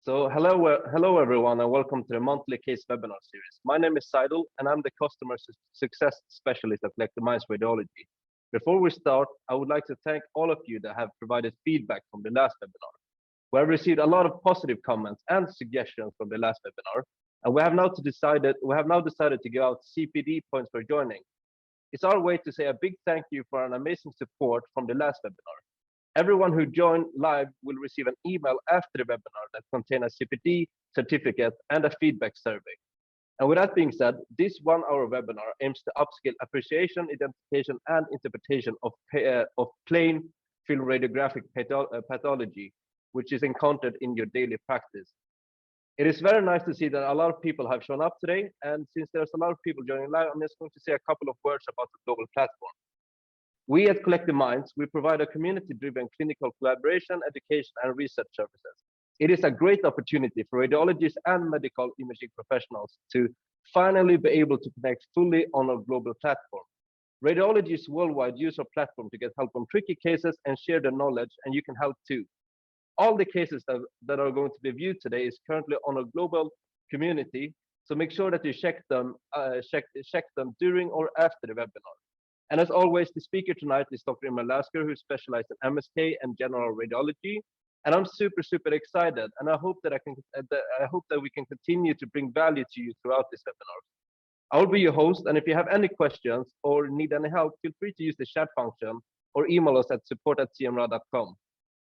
Hello everyone, and welcome to the monthly case webinar series. My name is Seidel, and I'm the Customer Success Specialist at Collective Minds Radiology. Before we start, I would like to thank all of you that have provided feedback from the last webinar. We have received a lot of positive comments and suggestions from the last webinar, and we have now decided to give out CPD points for joining. It's our way to say a big thank you for an amazing support from the last webinar. Everyone who joined live will receive an email after the webinar that contains a CPD certificate and a feedback survey. And with that being said, this 1-hour webinar aims to upskill appreciation, identification, and interpretation of plain film radiographic pathology, which is encountered in your daily practice. It is very nice to see that a lot of people have shown up today, and since there's a lot of people joining live, I'm just going to say a couple of words about the global platform. We at Collective Minds, we provide a community-driven clinical collaboration, education, and research services. It is a great opportunity for radiologists and medical imaging professionals to finally be able to connect fully on a global platform. Radiologists worldwide use our platform to get help on tricky cases and share their knowledge, and you can help too. All the cases that are going to be viewed today is currently on a global community, so make sure that you check them during or after the webinar. And as always, the speaker tonight is Dr. Imran Lasker, who specializes in MSK and general radiology. And I'm super excited, and I hope that we can continue to bring value to you throughout this webinar. I will be your host, and if you have any questions or need any help, feel free to use the chat function or email us at support@cmra.com.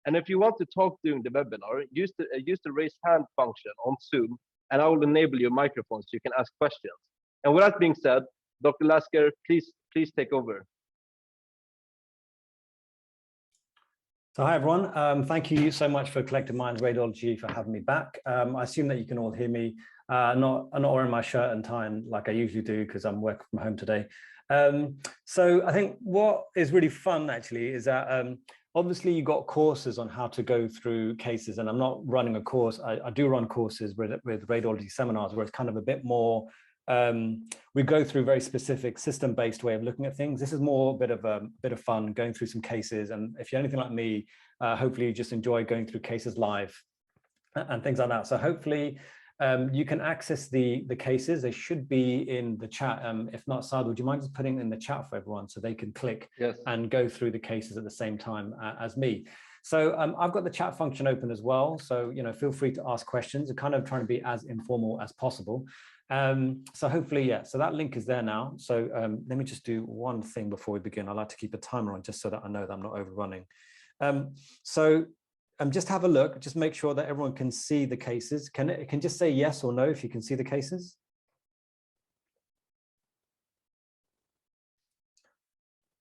And if you want to talk during the webinar, use the raise hand function on Zoom, and I will enable your microphone so you can ask questions. And with that being said, Dr. Lasker, please take over. So hi everyone, thank you so much for Collective Minds Radiology for having me back. I assume that you can all hear me. I'm not wearing my shirt and tie like I usually do because I'm working from home today. So I think what is really fun actually is that obviously you got courses on how to go through cases, and I'm not running a course. I do run courses with radiology seminars where it's kind of a bit more, we go through a very specific system-based way of looking at things. This is more a bit of fun going through some cases, and if you're anything like me, hopefully you just enjoy going through cases live and things like that. So hopefully you can access the cases. They should be in the chat. If not, Saad, would you mind just putting in the chat for everyone so they can click and go through the cases at the same time as me? So I've got the chat function open as well, so feel free to ask questions. I'm kind of trying to be as informal as possible. So hopefully, so that link is there now. So let me just do one thing before we begin. I like to keep a timer on just so that I know that I'm not overrunning. Just have a look, just make sure that everyone can see the cases. Can just say yes or no if you can see the cases.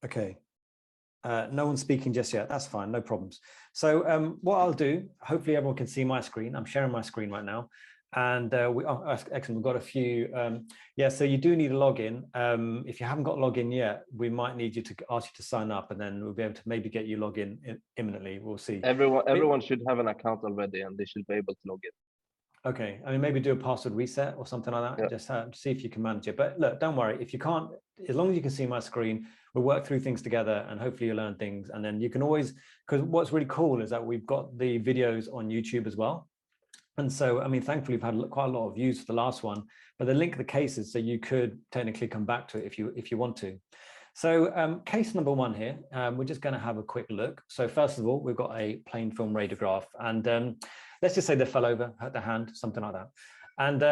Okay. No one's speaking just yet. That's fine, no problems. So what I'll do, hopefully everyone can see my screen. I'm sharing my screen right now. And excellent, we've got a few. So you do need a login. If you haven't got login yet, we might need you to ask you to sign up, and then we'll be able to maybe get you log in imminently. We'll see. Everyone should have an account already, and they should be able to log in. Okay, I mean, maybe do a password reset or something like that. Just see if you can manage it. But look, don't worry. If you can't, as long as you can see my screen, we'll work through things together, and hopefully you'll learn things. And then you can always, because what's really cool is that we've got the videos on YouTube as well. And so, I mean, thankfully, we've had quite a lot of views for the last one, but they link the cases, so you could technically come back to it if you want to. So case number one here, we're just going to have a quick look. So first of all, we've got a plain film radiograph, and let's just say they fell over, hurt their hand, something like that. And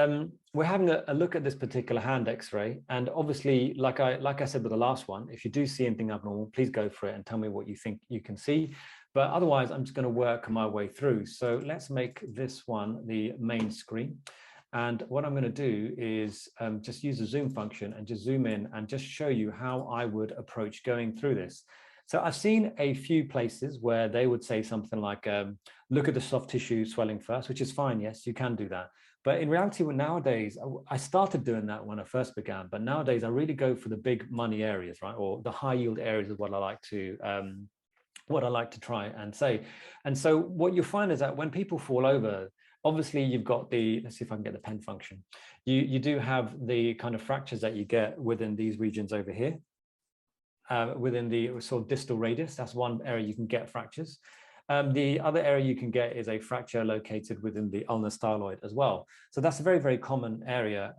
we're having a look at this particular hand X-ray. And obviously, like I said with the last one, if you do see anything abnormal, please go for it and tell me what you think you can see. But otherwise, I'm just going to work my way through. So let's make this one the main screen. And what I'm going to do is just use the zoom function and just zoom in and just show you how I would approach going through this. So I've seen a few places where they would say something like, look at the soft tissue swelling first, which is fine. Yes, you can do that. But in reality, nowadays, I started doing that when I first began, but nowadays I really go for the big money areas, right? Or the high yield areas is what I like to try and say. And so what you find is that when people fall over, obviously you've got the, let's see if I can get the pen function. You do have the kind of fractures that you get within these regions over here, within the sort of distal radius. That's one area you can get fractures. The other area you can get is a fracture located within the ulnar styloid as well. So that's a very, very common area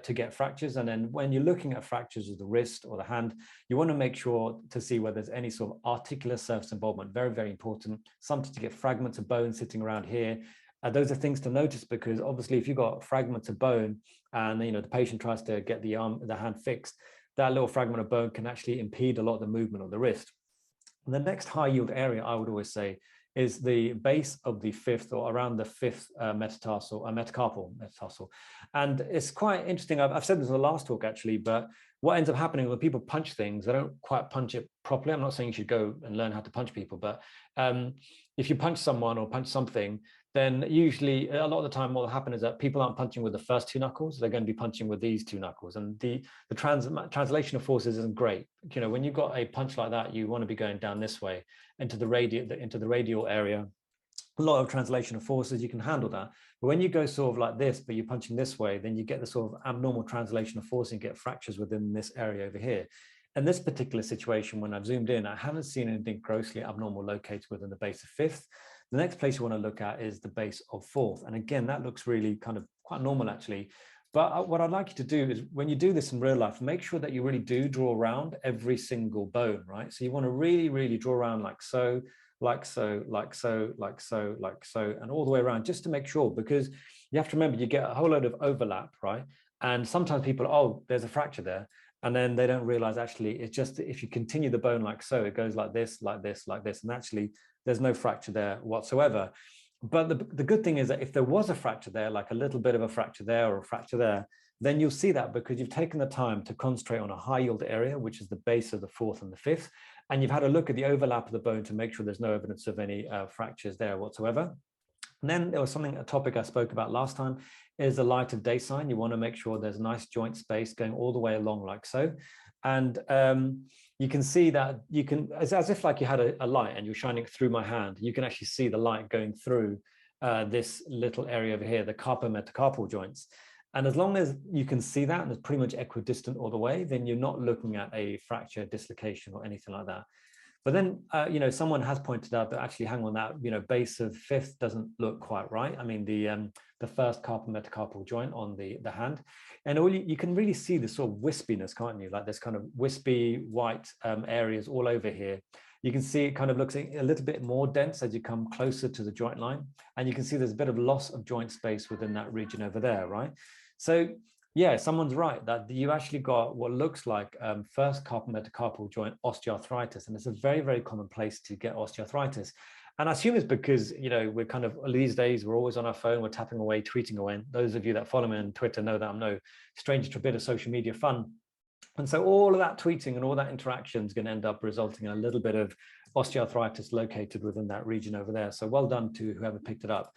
to get fractures. And then when you're looking at fractures of the wrist or the hand, you want to make sure to see whether there's any sort of articular surface involvement. Very, very important. Sometimes you get fragments of bone sitting around here. Those are things to notice, because obviously if you've got fragments of bone and the patient tries to get the hand fixed, that little fragment of bone can actually impede a lot of the movement of the wrist. And the next high yield area, I would always say, is the base of the fifth, or around the fifth metacarpal metatarsal. And it's quite interesting. I've said this in the last talk actually, but what ends up happening when people punch things, they don't quite punch it properly. I'm not saying you should go and learn how to punch people, but if you punch someone or punch something, then usually a lot of the time what will happen is that people aren't punching with the first two knuckles, they're going to be punching with these two knuckles. And the translation of forces isn't great. When you've got a punch like that, you want to be going down this way into the radial area. A lot of translation of forces, you can handle that. But when you go sort of like this, but you're punching this way, then you get the sort of abnormal translation of force and get fractures within this area over here. In this particular situation, when I've zoomed in, I haven't seen anything grossly abnormal located within the base of fifth. The next place you want to look at is the base of fourth. And again, that looks really kind of quite normal actually. But what I'd like you to do is, when you do this in real life, make sure that you really do draw around every single bone, right? So you want to really, really draw around like so, like so, like so, like so, like so, and all the way around, just to make sure, because you have to remember, you get a whole load of overlap, right? And sometimes people, oh, there's a fracture there. And then they don't realize actually, it's just, if you continue the bone like so, it goes like this, like this, like this. And actually there's no fracture there whatsoever. But the good thing is that if there was a fracture there, like a little bit of a fracture there or a fracture there, then you'll see that because you've taken the time to concentrate on a high yield area, which is the base of the fourth and the fifth. And you've had a look at the overlap of the bone to make sure there's no evidence of any fractures there whatsoever. And then there was a topic I spoke about last time, is the light of day sign. You want to make sure there's nice joint space going all the way along like so. And you can see that it's as if like you had a light and you're shining through my hand. You can actually see the light going through this little area over here, the carpometacarpal joints. And as long as you can see that and it's pretty much equidistant all the way, then you're not looking at a fracture, dislocation or anything like that. But then, someone has pointed out that actually, hang on, that, base of fifth doesn't look quite right. I mean, the first carpometacarpal joint on the hand, and you can really see the sort of wispiness, can't you? Like this kind of wispy white areas all over here. You can see it kind of looks a little bit more dense as you come closer to the joint line. And you can see there's a bit of loss of joint space within that region over there, right? So yeah, someone's right that you actually got what looks like first carpometacarpal joint osteoarthritis. And it's a very, very common place to get osteoarthritis. And I assume it's because, we're kind of, these days, we're always on our phone, we're tapping away, tweeting away. And those of you that follow me on Twitter know that I'm no stranger to a bit of social media fun. And so all of that tweeting and all that interaction is going to end up resulting in a little bit of osteoarthritis located within that region over there. So well done to whoever picked it up.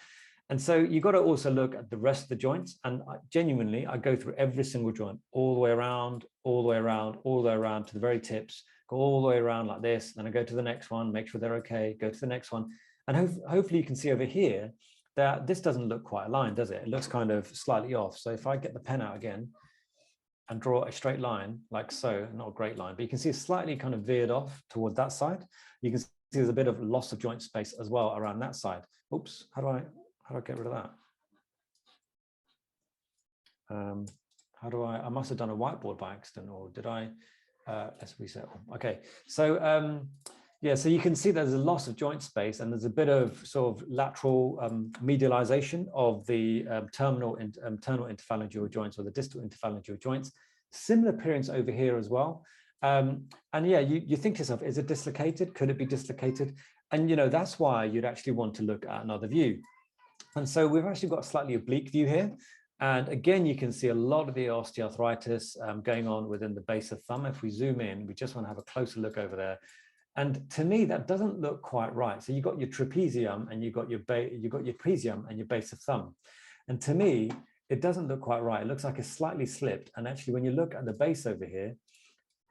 And so you've got to also look at the rest of the joints. And genuinely, I go through every single joint, all the way around, all the way around, all the way around to the very tips, go all the way around like this. Then I go to the next one, make sure they're okay, go to the next one. And hopefully you can see over here that this doesn't look quite aligned, does it? It looks kind of slightly off. So if I get the pen out again and draw a straight line like so, not a great line, but you can see it's slightly kind of veered off towards that side. You can see there's a bit of loss of joint space as well around that side. Oops, how do I get rid of that? I must have done a whiteboard by accident, or did I? Let's reset. Okay, so yeah, so you can see there's a loss of joint space and there's a bit of sort of lateral medialization of the terminal interphalangeal joints or the distal interphalangeal joints. Similar appearance over here as well. And yeah, you think to yourself, is it dislocated? Could it be dislocated? And that's why you'd actually want to look at another view. And so we've actually got a slightly oblique view here. And again, you can see a lot of the osteoarthritis going on within the base of thumb. If we zoom in, we just want to have a closer look over there. And to me, that doesn't look quite right. So you've got your trapezium and you've got your trapezium and your base of thumb. And to me, it doesn't look quite right. It looks like it's slightly slipped. And actually, when you look at the base over here,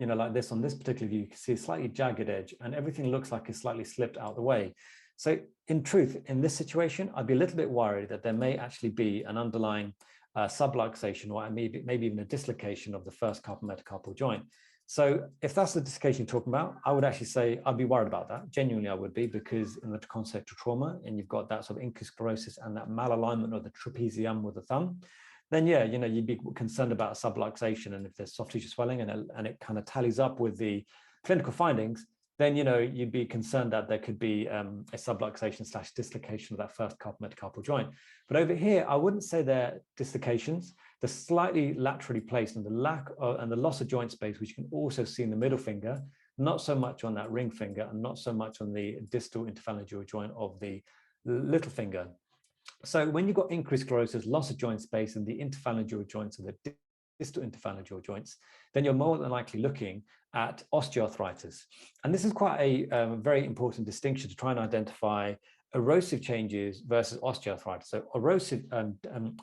like this on this particular view, you can see a slightly jagged edge and everything looks like it's slightly slipped out the way. So in truth, in this situation, I'd be a little bit worried that there may actually be an underlying subluxation or maybe even a dislocation of the first carpometacarpal joint. So if that's the dislocation you're talking about, I would actually say I'd be worried about that. Genuinely, I would be, because in the concept of trauma, and you've got that sort of incus sclerosis and that malalignment of the trapezium with the thumb, then yeah, you know, you'd be concerned about subluxation. And if there's soft tissue swelling and it kind of tallies up with the clinical findings, then, you know, you'd be concerned that there could be a subluxation / dislocation of that first carpal metacarpal joint. But over here, I wouldn't say they're dislocations. They're slightly laterally placed, and the lack of, and the loss of joint space, which you can also see in the middle finger, not so much on that ring finger, and not so much on the distal interphalangeal joint of the little finger. So when you've got increased sclerosis, loss of joint space in the interphalangeal joints and the distal interphalangeal joints, then you're more than likely looking at osteoarthritis. And this is quite a very important distinction to try and identify erosive changes versus osteoarthritis. So erosive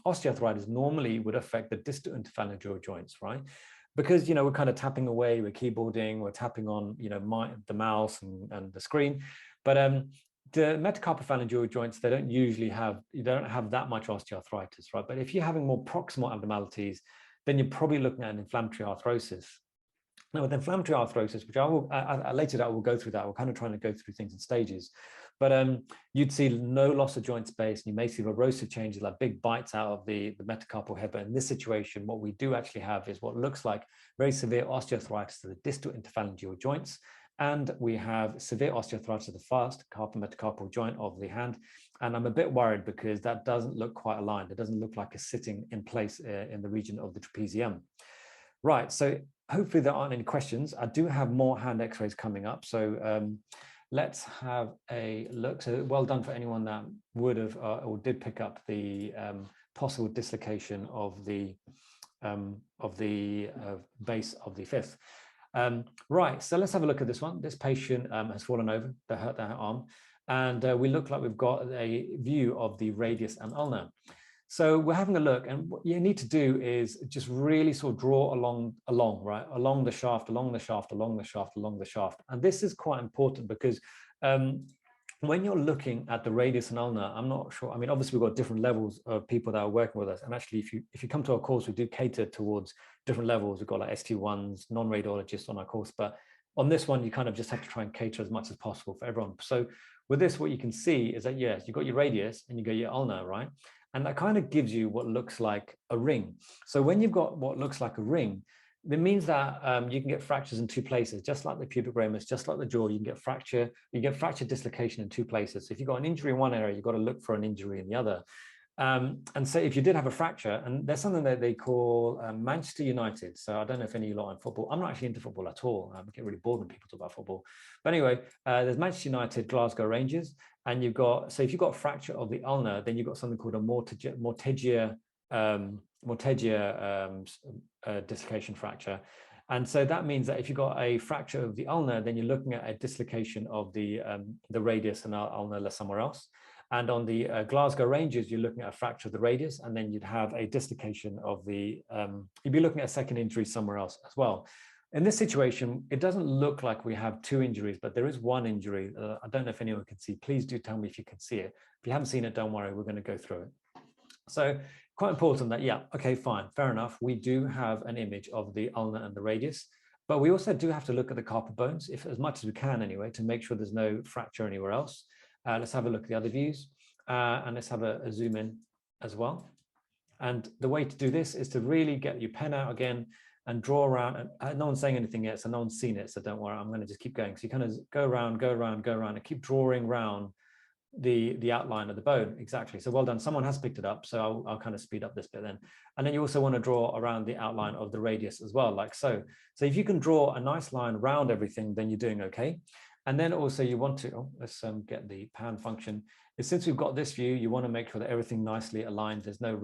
osteoarthritis normally would affect the distal interphalangeal joints, right? Because, you know, we're kind of tapping away, we're keyboarding, we're tapping on, you know, the mouse and the screen. But the metacarpophalangeal joints, they don't usually have, you don't have that much osteoarthritis, right? But if you're having more proximal abnormalities, then you're probably looking at an inflammatory arthrosis. Now, with inflammatory arthrosis, which I will later I will go through that, we're kind of trying to go through things in stages, but you'd see no loss of joint space, and you may see erosive changes like big bites out of the metacarpal head. But in this situation, what we do actually have is what looks like very severe osteoarthritis to the distal interphalangeal joints, and we have severe osteoarthritis of the first carpal metacarpal joint of the hand. And I'm a bit worried because that doesn't look quite aligned. It doesn't look like it's sitting in place in the region of the trapezium. Right, so hopefully there aren't any questions. I do have more hand x-rays coming up. So let's have a look. So well done for anyone that would have or did pick up the possible dislocation of the base of the fifth. Right, so let's have a look at this one. This patient has fallen over, they hurt their arm, and we look like we've got a view of the radius and ulna. So we're having a look, and what you need to do is just really sort of draw along the shaft, along the shaft, along the shaft, along the shaft. And this is quite important because when you're looking at the radius and ulna, I'm not sure, I mean, obviously we've got different levels of people that are working with us. And actually, if you come to our course, we do cater towards different levels. We've got like ST1s, non-radiologists on our course, but on this one, you kind of just have to try and cater as much as possible for everyone. So with this, what you can see is that, yes, you've got your radius and you got your ulna, right? And that kind of gives you what looks like a ring. So when you've got what looks like a ring, it means that you can get fractures in two places, just like the pubic ramus, just like the jaw. You can get fracture dislocation in two places. So if you've got an injury in one area, you've got to look for an injury in the other. And so if you did have a fracture, and there's something that they call Manchester United. So I don't know if any of you lot in football, I'm not actually into football at all. I get really bored when people talk about football. But anyway, there's Manchester United, Glasgow Rangers, and you've got, so if you've got a fracture of the ulna, then you've got something called a mortegia dislocation fracture. And so that means that if you've got a fracture of the ulna, then you're looking at a dislocation of the radius and ulna somewhere else. And on the Glasgow Rangers, you're looking at a fracture of the radius, and then you'd have a dislocation of the, you'd be looking at a second injury somewhere else as well. In this situation, it doesn't look like we have two injuries, but there is one injury. I don't know if anyone can see. Please do tell me if you can see it. If you haven't seen it, don't worry, we're going to go through it. So quite important that, yeah, okay, fine, fair enough. We do have an image of the ulna and the radius, but we also do have to look at the carpal bones, if as much as we can anyway, to make sure there's no fracture anywhere else. Let's have a look at the other views, and let's have a zoom in as well. And the way to do this is to really get your pen out again and draw around. And no one's saying anything yet, so no one's seen it, so don't worry, I'm going to just keep going. So you kind of go around, and keep drawing around the outline of the bone. Exactly. So well done. Someone has picked it up, so I'll kind of speed up this bit then. And then you also want to draw around the outline of the radius as well, like so. So if you can draw a nice line around everything, then you're doing okay. And then also you want to, let's get the pan function. Since we've got this view, you want to make sure that everything nicely aligned. There's no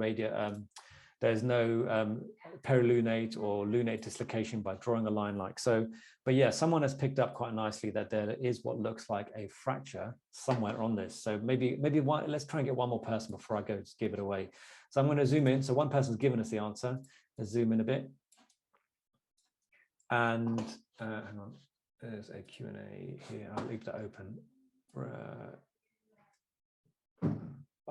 perilunate or lunate dislocation by drawing a line like so. But yeah, someone has picked up quite nicely that there is what looks like a fracture somewhere on this. So maybe one, let's try and get one more person before I go to give it away. So I'm going to zoom in. So one person's given us the answer. Let's zoom in a bit. And hang on. There's a Q&A here. I'll leave that open.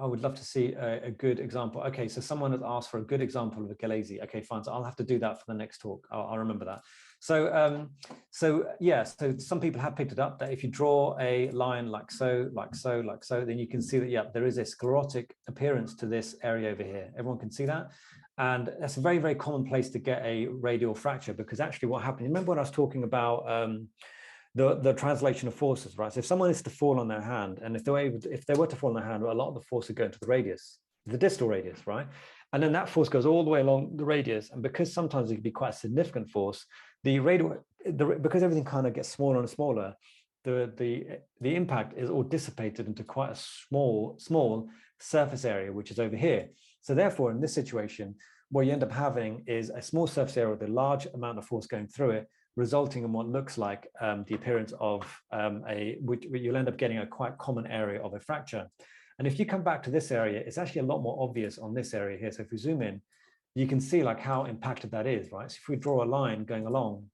I would love to see a good example. Okay, so someone has asked for a good example of a Galeazzi. Okay, fine. So I'll have to do that for the next talk. I'll remember that. So, yeah, so some people have picked it up that if you draw a line like so, like so, like so, then you can see that, yeah, there is a sclerotic appearance to this area over here. Everyone can see that. And that's a very, very common place to get a radial fracture, because actually what happened, remember when I was talking about the translation of forces, right? So if someone is to fall on their hand, and if they were to fall on their hand, well, a lot of the force would go into the radius, the distal radius, right? And then that force goes all the way along the radius. And because sometimes it can be quite a significant force, because everything kind of gets smaller and smaller, the impact is all dissipated into quite a small surface area, which is over here. So therefore, in this situation, what you end up having is a small surface area with a large amount of force going through it, resulting in what looks like the appearance of which you'll end up getting a quite common area of a fracture. And if you come back to this area, it's actually a lot more obvious on this area here. So if we zoom in, you can see like how impacted that is, right? So if we draw a line going along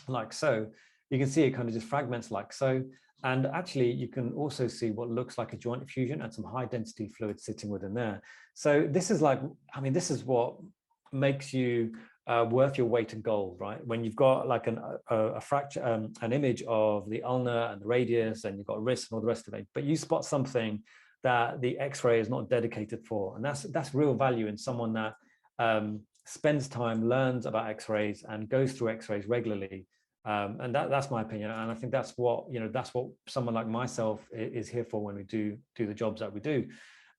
like so, you can see it kind of just fragments like so. And actually, you can also see what looks like a joint effusion and some high density fluid sitting within there. So this is like, I mean, this is what makes you worth your weight in gold, right? When you've got like a fracture, an image of the ulna and the radius, and you've got a wrist and all the rest of it, but you spot something that the X-ray is not dedicated for, and that's real value in someone that spends time, learns about X-rays, and goes through X-rays regularly. And that's my opinion, and I think that's what someone like myself is here for when we do the jobs that we do.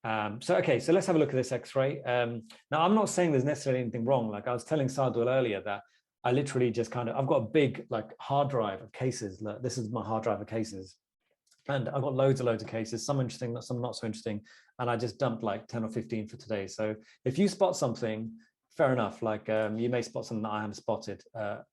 So let's have a look at this X-ray. Now, I'm not saying there's necessarily anything wrong. Like I was telling Sadul earlier that I literally just I've got a big like hard drive of cases. Look, this is my hard drive of cases, and I've got loads of cases, some interesting, some not so interesting, and I just dumped like 10 or 15 for today. So if you spot something, fair enough. Like you may spot something that I haven't spotted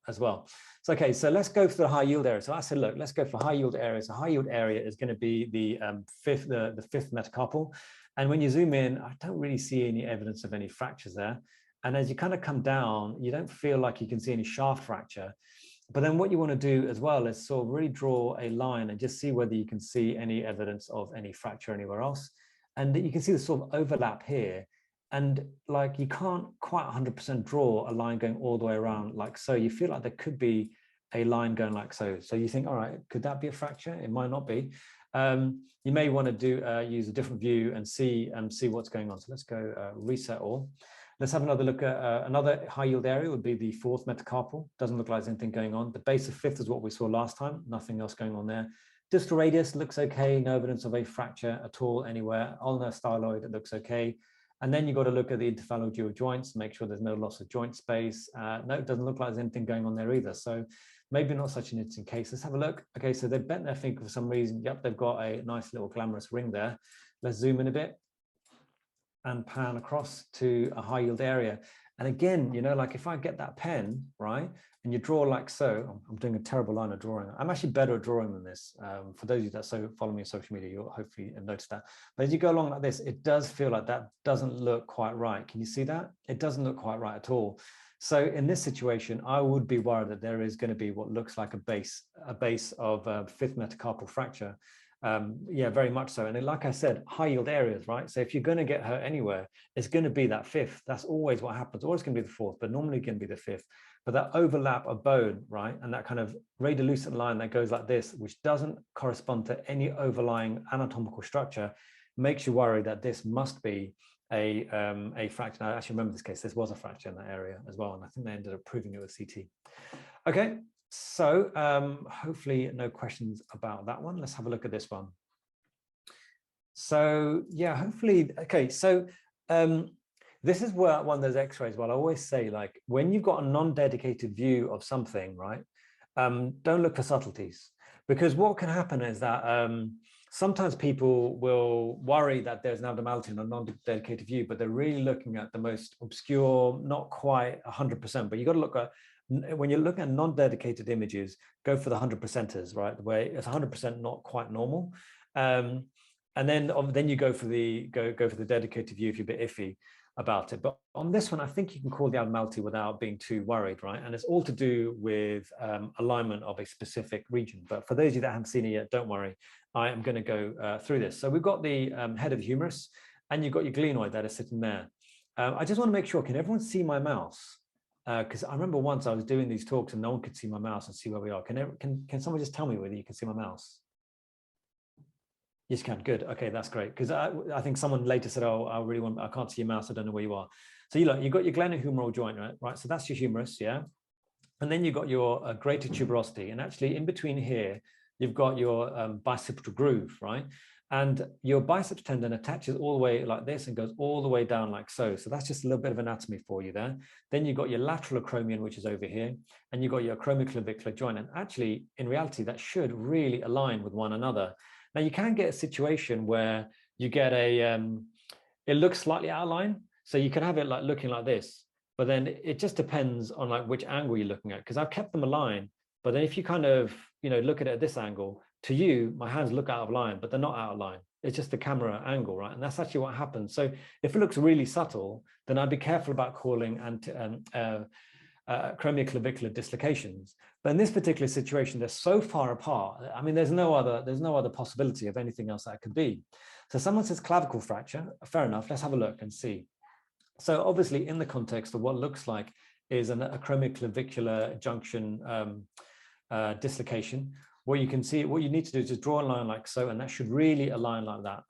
as well. So let's go for the high yield area. So I said, look, let's go for high yield areas. The high yield area is going to be the fifth metacarpal. And when you zoom in, I don't really see any evidence of any fractures there. And as you kind of come down, you don't feel like you can see any shaft fracture. But then what you want to do as well is sort of really draw a line and just see whether you can see any evidence of any fracture anywhere else. And you can see the sort of overlap here. And like you can't quite 100% draw a line going all the way around like so. You feel like there could be a line going like so. So you think, all right, could that be a fracture? It might not be. You may want to use a different view and see what's going on. So let's go reset all. Let's have another look at another high yield area would be the fourth metacarpal. Doesn't look like there's anything going on. The base of fifth is what we saw last time. Nothing else going on there. Distal radius looks okay. No evidence of a fracture at all anywhere. Ulnar styloid, it looks okay. And then you've got to look at the interphalangeal joints, make sure there's no loss of joint space. No, it doesn't look like there's anything going on there either. So maybe not such an interesting case. Let's have a look. Okay, so they've bent their finger for some reason. Yep, they've got a nice little glamorous ring there. Let's zoom in a bit and pan across to a high yield area. And again, like if I get that pen, right, and you draw like so, I'm doing a terrible line of drawing. I'm actually better at drawing than this. For those of you that follow me on social media, you'll hopefully notice that. But as you go along like this, it does feel like that doesn't look quite right. Can you see that? It doesn't look quite right at all. So in this situation, I would be worried that there is going to be what looks like a base of fifth metacarpal fracture. Yeah, very much so. And like I said, high yield areas, right? So if you're going to get hurt anywhere, it's going to be that fifth. That's always what happens. Always going to be the fourth, but normally going to be the fifth. But that overlap of bone, right, and that kind of radiolucent line that goes like this, which doesn't correspond to any overlying anatomical structure, makes you worry that this must be a fracture. Now, I actually remember this case. This was a fracture in that area as well, and I think they ended up proving it with CT. Okay. So hopefully no questions about that one. Let's have a look at this one. So yeah, hopefully, okay. So this is where one of those X-rays, well, I always say, like, when you've got a non-dedicated view of something, right, don't look for subtleties, because what can happen is that sometimes people will worry that there's an abnormality in a non-dedicated view, but they're really looking at the most obscure, not quite 100%, but you got to look at, when you're looking at non-dedicated images, go for the 100%ers, right? Where it's 100% not quite normal, and then you go for the dedicated view if you're a bit iffy about it. But on this one, I think you can call the abnormality without being too worried, right? And it's all to do with alignment of a specific region. But for those of you that haven't seen it yet, don't worry. I am going to go through this. So we've got the head of the humerus. and you've got your glenoid that is sitting there. I just want to make sure, can everyone see my mouse? Because I remember once I was doing these talks and no one could see my mouse and see where we are. Can someone just tell me whether you can see my mouse? Yes, you can. Good. Okay, that's great. Because I think someone later said, "Oh, I can't see your mouse. I don't know where you are." So you've got your glenohumeral joint, right? So that's your humerus, yeah. And then you've got your greater tuberosity, and actually in between here, you've got your bicipital groove, right? And your biceps tendon attaches all the way like this and goes all the way down like so. So that's just a little bit of anatomy for you there. Then you've got your lateral acromion, which is over here, and you've got your acromioclavicular joint. And actually, in reality, that should really align with one another. Now, you can get a situation where you get it looks slightly out of line. So you can have it like looking like this, but then it just depends on like which angle you're looking at, because I've kept them aligned. But then if you kind of, look at it at this angle, to you, my hands look out of line, but they're not out of line. It's just the camera angle, right? And that's actually what happens. So if it looks really subtle, then I'd be careful about calling acromioclavicular dislocations. But in this particular situation, they're so far apart. I mean, there's no other possibility of anything else that could be. So someone says clavicle fracture. Fair enough. Let's have a look and see. So obviously, in the context of what looks like is an acromioclavicular junction dislocation. What you can see, what you need to do is just draw a line like so, and that should really align like that,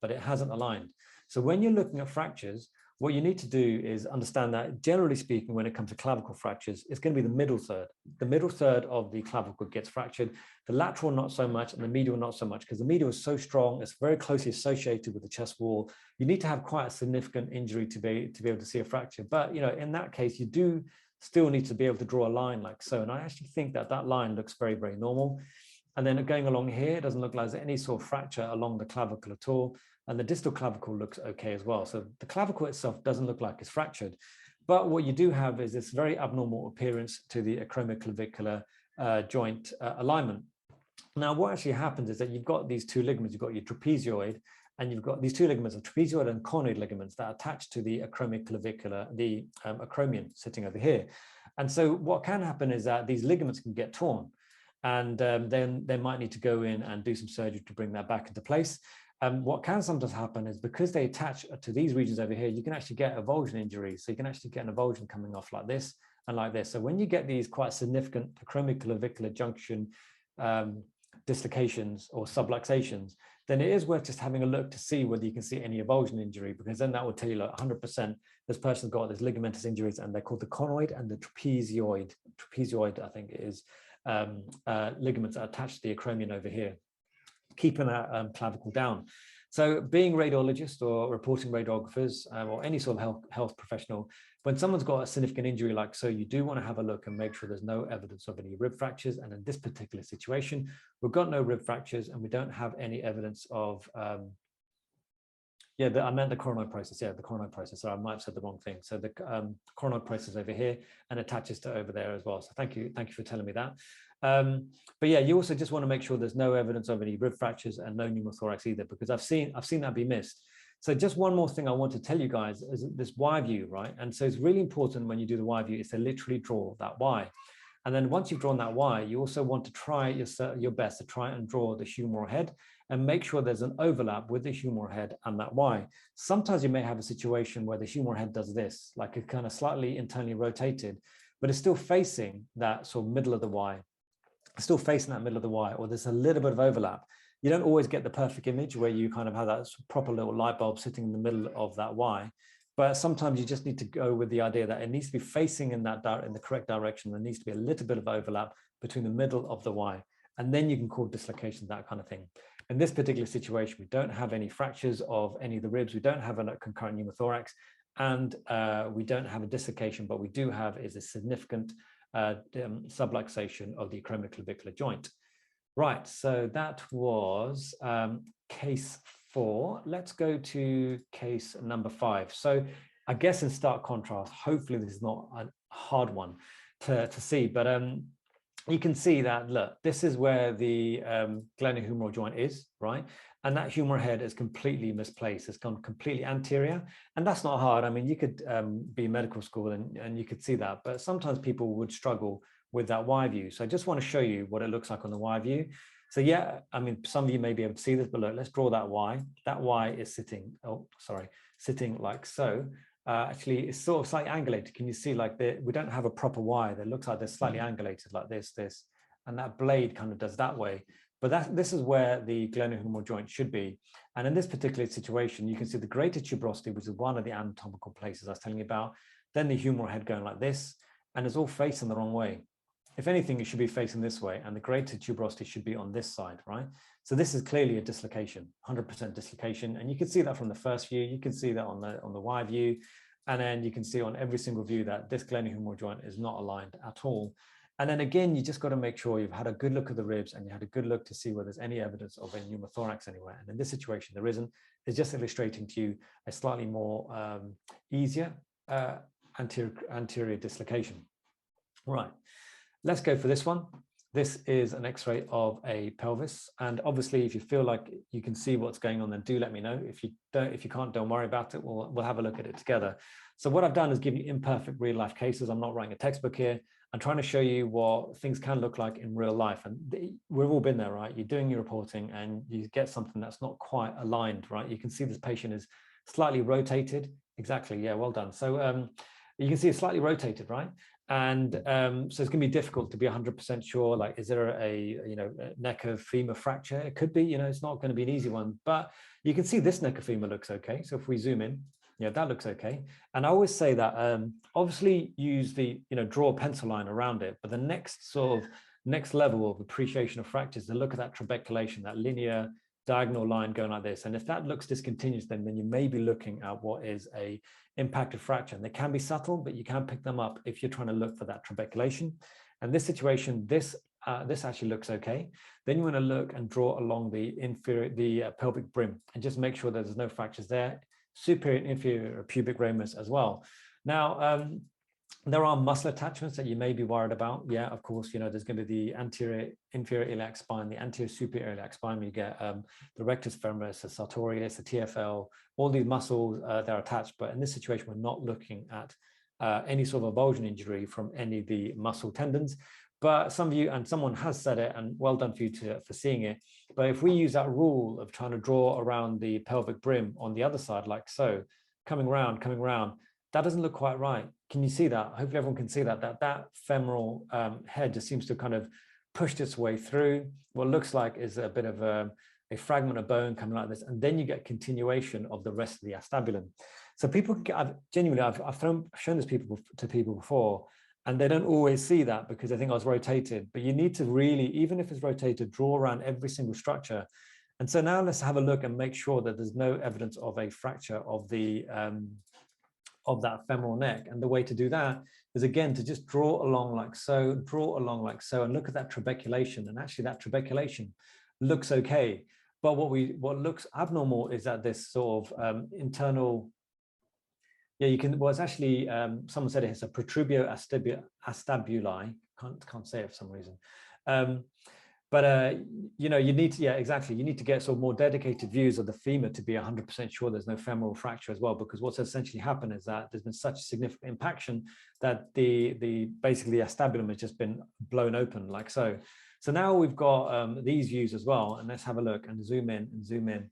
but it hasn't aligned. So when you're looking at fractures, what you need to do is understand that, generally speaking, when it comes to clavicle fractures, it's going to be the middle third. The middle third of the clavicle gets fractured, the lateral not so much, and the medial not so much, because the medial is so strong, it's very closely associated with the chest wall. You need to have quite a significant injury to be able to see a fracture. But in that case, you do still need to be able to draw a line like so. And I actually think that that line looks very, very normal. And then going along here, it doesn't look like there's any sort of fracture along the clavicle at all. And the distal clavicle looks okay as well. So the clavicle itself doesn't look like it's fractured. But what you do have is this very abnormal appearance to the acromioclavicular joint alignment. Now, what actually happens is that you've got these two ligaments. You've got your trapezoid, and you've got these two ligaments, of trapezoid and conoid ligaments, that attach to the acromioclavicular, the acromion sitting over here. And so what can happen is that these ligaments can get torn, and then they might need to go in and do some surgery to bring that back into place. What can sometimes happen is, because they attach to these regions over here, you can actually get avulsion injuries. So you can actually get an avulsion coming off like this and like this. So when you get these quite significant acromioclavicular junction dislocations or subluxations, then it is worth just having a look to see whether you can see any avulsion injury, because then that will tell you, like, 100% this person's got these ligamentous injuries, and they're called the conoid and the trapezoid. Trapezoid, I think, is ligaments that attach to the acromion over here, keeping that clavicle down. So being radiologists or reporting radiographers or any sort of health professional, when someone's got a significant injury like so, you do want to have a look and make sure there's no evidence of any rib fractures. And in this particular situation, we've got no rib fractures, and we don't have any evidence of, I meant the coronoid process. Yeah, the coronoid process. So I might have said the wrong thing. So the coronoid process over here and attaches to over there as well. So thank you for telling me that. But yeah, you also just want to make sure there's no evidence of any rib fractures and no pneumothorax either, because I've seen that be missed. So just one more thing I want to tell you guys is this Y view, right? And so it's really important when you do the Y view is to literally draw that Y. And then once you've drawn that Y, you also want to try your best to try and draw the humeral head and make sure there's an overlap with the humeral head and that Y. Sometimes you may have a situation where the humeral head does this, like it's kind of slightly internally rotated, but it's still facing that sort of middle of the Y. Still facing that middle of the Y, or there's a little bit of overlap. You don't always get the perfect image where you kind of have that proper little light bulb sitting in the middle of that Y, but sometimes you just need to go with the idea that it needs to be facing in the correct direction. There needs to be a little bit of overlap between the middle of the Y, and then you can call dislocation, that kind of thing. In this particular situation, we don't have any fractures of any of the ribs. We don't have a concurrent pneumothorax, and we don't have a dislocation, but we do have is a significant subluxation of the acromioclavicular joint. Right, so that was case 4. Let's go to case number 5. So I guess in stark contrast, hopefully this is not a hard one to see, but you can see that, look, this is where the glenohumeral joint is, right? And that humeral head is completely misplaced. It's gone completely anterior. And that's not hard. I mean, you could be in medical school and you could see that, but sometimes people would struggle with that Y view. So I just want to show you what it looks like on the Y view. So yeah, I mean, some of you may be able to see this, but look, let's draw that Y. That Y is sitting, oh, sorry, sitting like so. Actually, it's sort of slightly angulated. Can you see like we don't have a proper Y that looks like they're slightly angulated like this, and that blade kind of does that way. But this is where the glenohumeral joint should be. And in this particular situation, you can see the greater tuberosity, which is one of the anatomical places I was telling you about, then the humeral head going like this, and it's all facing the wrong way. If anything, it should be facing this way, and the greater tuberosity should be on this side, right? So this is clearly a dislocation, 100% dislocation. And you can see that from the first view, you can see that on the Y view, and then you can see on every single view that this glenohumeral joint is not aligned at all. And then again, you just got to make sure you've had a good look at the ribs and you had a good look to see whether there's any evidence of a pneumothorax anywhere. And in this situation, there isn't. It's just illustrating to you a slightly more easier anterior dislocation. Right, let's go for this one. This is an X-ray of a pelvis. And obviously, if you feel like you can see what's going on, then do let me know. If you can't, don't worry about it. We'll have a look at it together. So what I've done is give you imperfect real life cases. I'm not writing a textbook here. I'm trying to show you what things can look like in real life. And we've all been there, right? You're doing your reporting and you get something that's not quite aligned, right? You can see this patient is slightly rotated. Exactly, yeah, well done. So you can see it's slightly rotated, right? And so it's gonna be difficult to be 100% sure, like, is there a neck of femur fracture? It could be, it's not gonna be an easy one, but you can see this neck of femur looks okay. So if we zoom in, yeah, that looks okay. And I always say that obviously use draw a pencil line around it, but the next level of appreciation of fractures, to look at that trabeculation, that linear diagonal line going like this. And if that looks discontinuous, then you may be looking at what is a impacted fracture. And they can be subtle, but you can pick them up if you're trying to look for that trabeculation. And this situation, this actually looks okay. Then you want to look and draw along the pelvic brim and just make sure that there's no fractures there. Superior and inferior pubic ramus as well. Now, there are muscle attachments that you may be worried about. Yeah, of course, there's going to be the anterior inferior iliac spine, the anterior superior iliac spine. You get the rectus femoris, the sartorius, the TFL, all these muscles, they're attached. But in this situation, we're not looking at any sort of avulsion injury from any of the muscle tendons. But some of you, and someone has said it, and well done for you for seeing it. But if we use that rule of trying to draw around the pelvic brim on the other side, like so, coming round, that doesn't look quite right. Can you see that? Hopefully everyone can see that femoral head just seems to kind of pushed its way through. What looks like is a bit of a fragment of bone coming like this, and then you get continuation of the rest of the acetabulum. So people can get, I've shown this to people before, and they don't always see that because they think I was rotated, but you need to really, even if it's rotated, draw around every single structure. And so now let's have a look and make sure that there's no evidence of a fracture of the of that femoral neck. And the way to do that is, again, to just draw along like so, and look at that trabeculation. And actually that trabeculation looks okay. But what looks abnormal is that this sort of internal, yeah, you can, well, it's actually, someone said it's a protrubio actabuli. Can't say it for some reason. But you need to, yeah, exactly. You need to get sort of more dedicated views of the femur to be 100% sure there's no femoral fracture as well, because what's essentially happened is that there's been such significant impaction that basically the acetabulum has just been blown open like so. So now we've got these views as well, and let's have a look and zoom in and zoom in.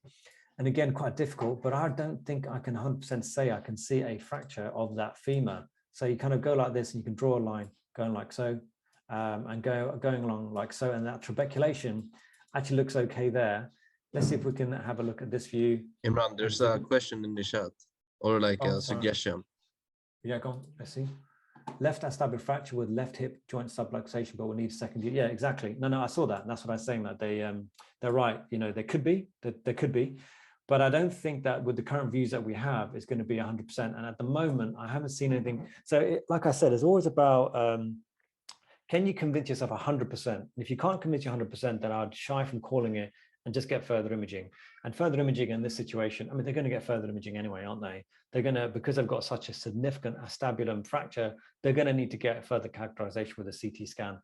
And again, quite difficult, but I don't think I can 100% say I can see a fracture of that femur. So you kind of go like this and you can draw a line going like so. And going along like so, and that trabeculation actually looks okay there. Let's see if we can have a look at this view. Imran, there's a question in the chat, or like a suggestion. Yeah, go on, let's see. Left acetabular fracture with left hip joint subluxation, but we'll need a second view. Yeah, exactly. No, I saw that, and that's what I was saying, that they're right. There could be, but I don't think that with the current views that we have, it's going to be 100%. And at the moment, I haven't seen anything. So, like I said, it's always about can you convince yourself 100%? If you can't convince you 100%, then I'd shy from calling it and just get further imaging. And further imaging in this situation, I mean, they're going to get further imaging anyway, aren't they? They're going to, because they've got such a significant acetabulum fracture, they're going to need to get further characterization with a CT scan.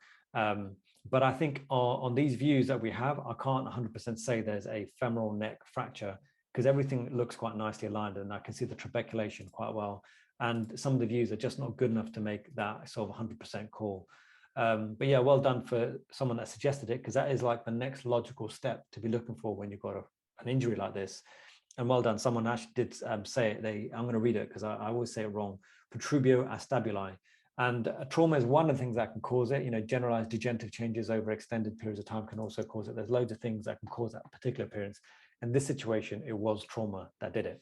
But I think on these views that we have, I can't 100% say there's a femoral neck fracture, because everything looks quite nicely aligned, and I can see the trabeculation quite well. And some of the views are just not good enough to make that sort of 100% call. But yeah, well done for someone that suggested it, because that is like the next logical step to be looking for when you've got an injury like this. And well done, someone actually did say it. I'm going to read it because I always say it wrong. Protrubio acetabular. And trauma is one of the things that can cause it. You know, generalized degenerative changes over extended periods of time can also cause it. There's loads of things that can cause that particular appearance. In this situation, it was trauma that did it.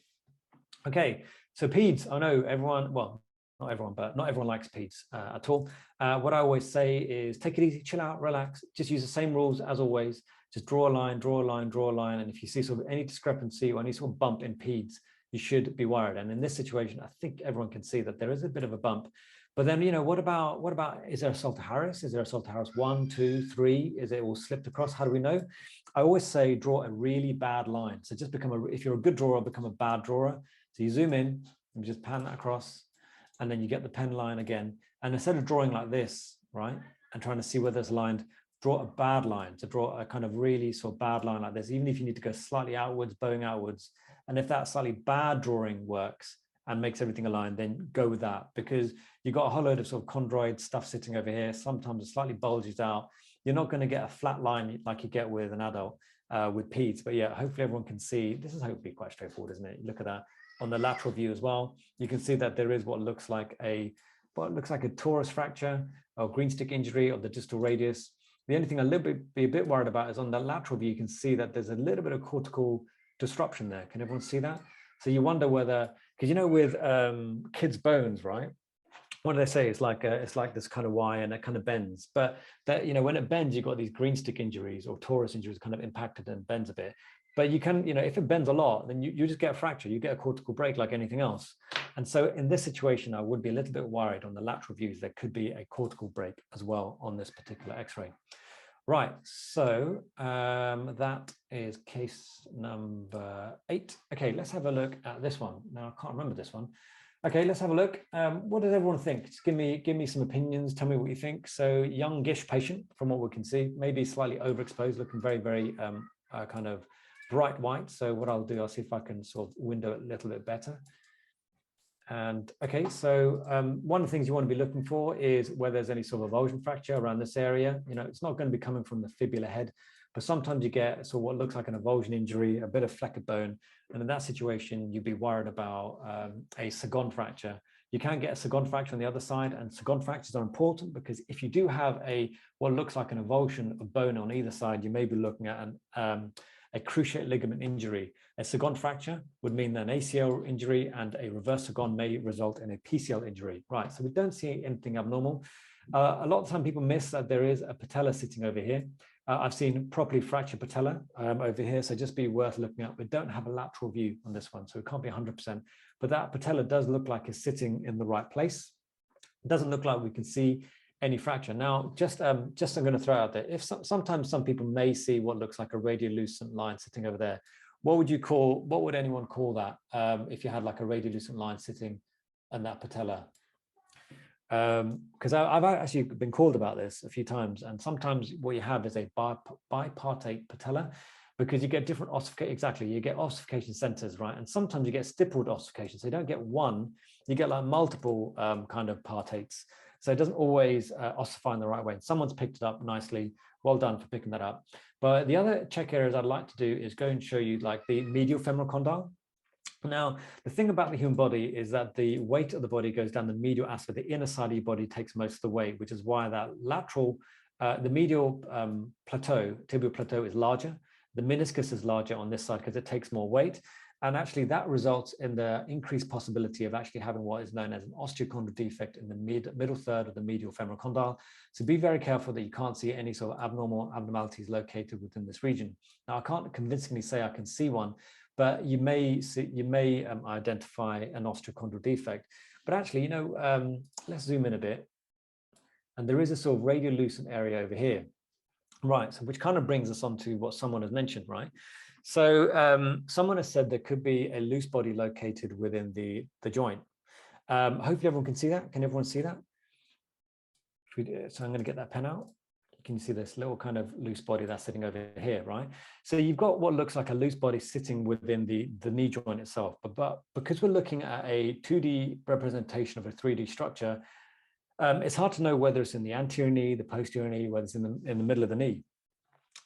Okay, so peds, I know everyone, well, not everyone, but not everyone likes peds at all. What I always say is take it easy, chill out, relax, just use the same rules as always. Just draw a line, draw a line, draw a line. And if you see sort of any discrepancy or any sort of bump in peds, you should be worried. And in this situation, I think everyone can see that there is a bit of a bump. But then, you know, what about, is there a Salter-Harris? Is there a Salter-Harris 1, 2, 3? Is it all slipped across? How do we know? I always say draw a really bad line. So just if you're a good drawer, become a bad drawer. So you zoom in and just pan that across, and then you get the pen line again. And instead of drawing like this, right, and trying to see whether it's lined, draw a bad line. So draw a kind of really sort of bad line like this, even if you need to go slightly outwards, bowing outwards. And if that slightly bad drawing works and makes everything aligned, then go with that, because you've got a whole load of sort of chondroid stuff sitting over here. Sometimes it slightly bulges out. You're not going to get a flat line like you get with an adult with peds. But yeah, hopefully everyone can see. This is hopefully quite straightforward, isn't it? Look at that. On the lateral view as well, you can see that there is what looks like a torus fracture or green stick injury of the distal radius. The only thing be a bit worried about is on the lateral view, you can see that there's a little bit of cortical disruption there. Can everyone see that? So you wonder whether, because you know with kids' bones, right? What do they say? It's like this kind of Y and it kind of bends. But that, you know, when it bends, you've got these green stick injuries or torus injuries kind of impacted and bends a bit. But you can, you know, if it bends a lot, then you just get a fracture. You get a cortical break like anything else. And so in this situation, I would be a little bit worried on the lateral views. There could be a cortical break as well on this particular X-ray. Right, so that is case number 8. Okay, let's have a look at this one. Now, I can't remember this one. Okay, let's have a look. What does everyone think? Just give me some opinions. Tell me what you think. So youngish patient, from what we can see, maybe slightly overexposed, looking very, very kind of bright white. So what I'll do, I'll see if I can sort of window it a little bit better. And okay, so one of the things you want to be looking for is whether there's any sort of avulsion fracture around this area. You know, it's not going to be coming from the fibula head, but sometimes you get sort of what looks like an avulsion injury, a bit of fleck bone. And in that situation, you'd be worried about a Sagon fracture. You can get a Sagon fracture on the other side, and Sagon fractures are important because if you do have what looks like an avulsion of bone on either side, you may be looking at a cruciate ligament injury. A Sagon fracture would mean that an ACL injury and a reverse Sagon may result in a PCL injury. Right, so we don't see anything abnormal. A lot of time people miss that there is a patella sitting over here. I've seen properly fractured patella over here, so just be worth looking at. We don't have a lateral view on this one, so it can't be 100%, but that patella does look like it's sitting in the right place. It doesn't look like we can see any fracture. Now, just I'm going to throw out there, if sometimes some people may see what looks like a radiolucent line sitting over there. What would anyone call that if you had like a radiolucent line sitting in that patella? Because I've actually been called about this a few times, and sometimes what you have is a bipartite patella, because you get different ossification. Exactly, you get ossification centers, right? And sometimes you get stippled ossification, so you don't get one, you get like multiple kind of partates. So it doesn't always ossify in the right way. And someone's picked it up nicely. Well done for picking that up. But the other check areas I'd like to do is go and show you like the medial femoral condyle. Now, the thing about the human body is that the weight of the body goes down the medial aspect. The inner side of your body takes most of the weight, which is why that lateral, the medial plateau, tibial plateau is larger. The meniscus is larger on this side because it takes more weight. And actually that results in the increased possibility of actually having what is known as an osteochondral defect in the middle third of the medial femoral condyle. So be very careful that you can't see any sort of abnormalities located within this region. Now, I can't convincingly say I can see one, but you may identify an osteochondral defect. But actually, you know, let's zoom in a bit. And there is a sort of radiolucent area over here. Right, so which kind of brings us on to what someone has mentioned, right? So someone has said there could be a loose body located within the joint. Hopefully everyone can see that. Can everyone see that? So I'm going to get that pen out. Can you see this little kind of loose body that's sitting over here, right? So you've got what looks like a loose body sitting within the knee joint itself. But because we're looking at a 2D representation of a 3D structure, It's hard to know whether it's in the anterior knee, the posterior knee, whether it's in the middle of the knee.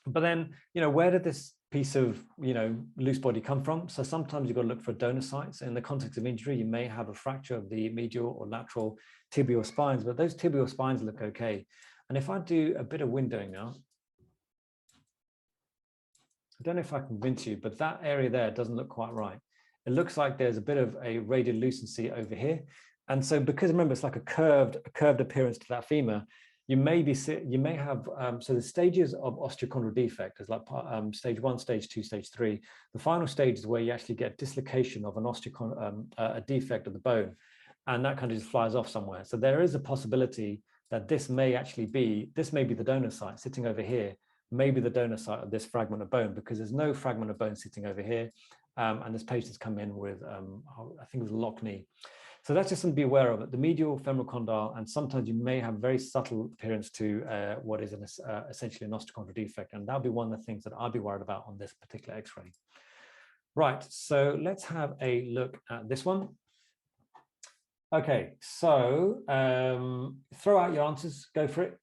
But then, where did this piece of, loose body come from? So sometimes you've got to look for donor sites. In the context of injury, you may have a fracture of the medial or lateral tibial spines, but those tibial spines look okay. And if I do a bit of windowing now, I don't know if I can convince you, but that area there doesn't look quite right. It looks like there's a bit of a radial lucency over here. And so because remember, it's like a curved appearance to that femur, you may have, so the stages of osteochondral defect is like stage 1, stage 2, stage 3. The final stage is where you actually get dislocation of an a defect of the bone, and that kind of just flies off somewhere. So there is a possibility that this may be the donor site sitting over here, maybe the donor site of this fragment of bone, because there's no fragment of bone sitting over here. And this patient's come in with, I think it was a lock knee. So that's just something to be aware of. The medial femoral condyle, and sometimes you may have very subtle appearance to what is essentially an osteochondral defect. And that'll be one of the things that I'll be worried about on this particular X-ray. Right, so let's have a look at this one. Okay, so throw out your answers, go for it.